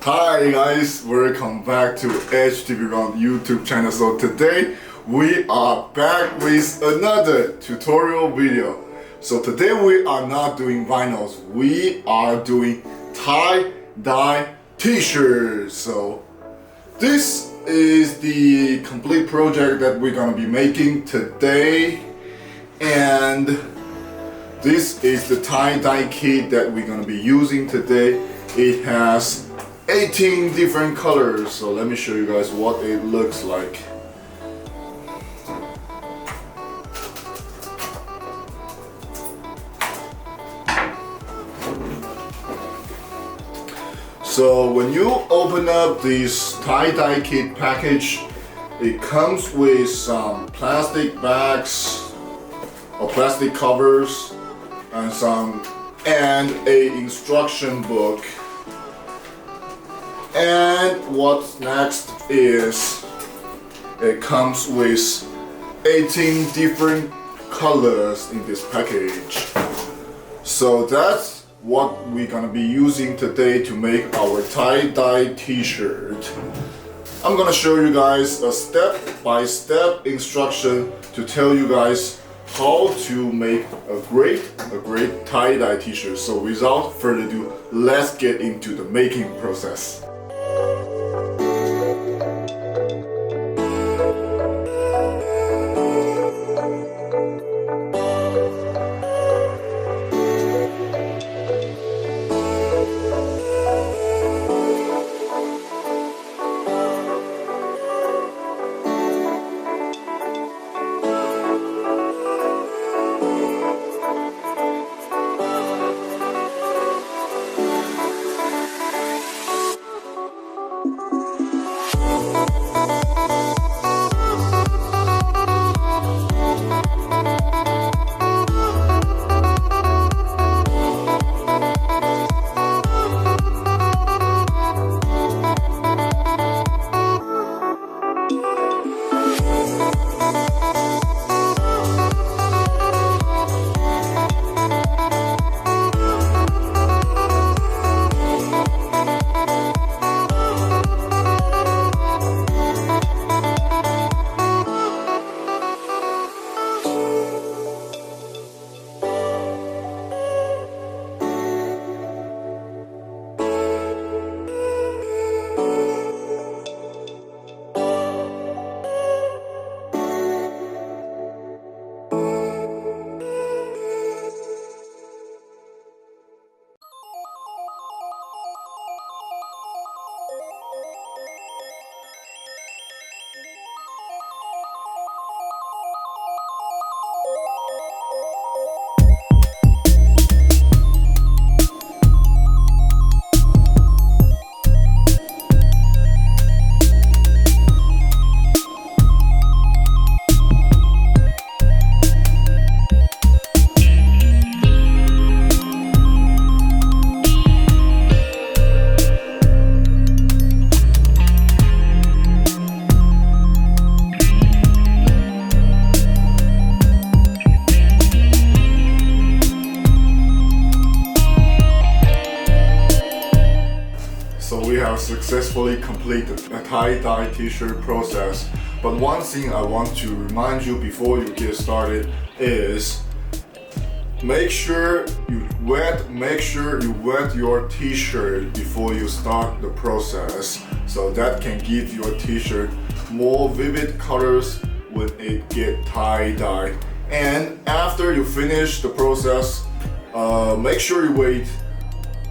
Hi guys, welcome back to HTVRONT YouTube channel. So today we are back with another tutorial video. So today we are not doing vinyls, we are doing tie-dye t-shirts. So this is the complete project that we're gonna be making today, and this is the tie-dye kit that we're gonna be using today. It has 18 different colors, so let me show you guys what it looks like. So when you open up this tie-dye kit package, it comes with some plastic bags or plastic covers and a instruction book. And what's next is it comes with 18 different colors in this package. So that's what we're gonna be using today to make our tie-dye t-shirt. I'm gonna show you guys a step-by-step instruction to tell you guys how to make a great tie-dye t-shirt. So without further ado, let's get into the making process. So we have successfully completed a tie-dye t-shirt process. But one thing I want to remind you before you get started is make sure you wet your t-shirt before you start the process. So that can give your t-shirt more vivid colors when it get tie-dye. And after you finish the process, make sure you wait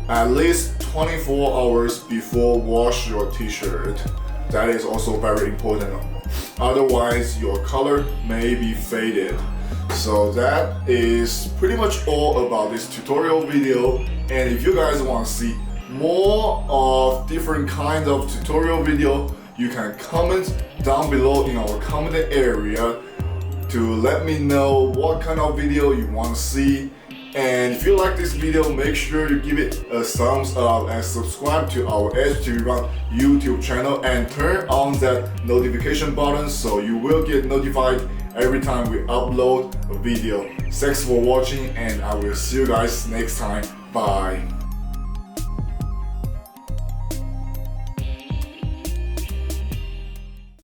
at least 24 hours before wash your t-shirt. That is also very important. Otherwise, your color may be faded. So that is pretty much all about this tutorial video. And if you guys want to see more of different kinds of tutorial video, you can comment down below in our comment area to let me know what kind of video you want to see. And if you like this video, make sure you give it a thumbs up and subscribe to our HTVRONT YouTube channel and turn on that notification button so you will get notified every time we upload a video. Thanks for watching, and I will see you guys next time. Bye.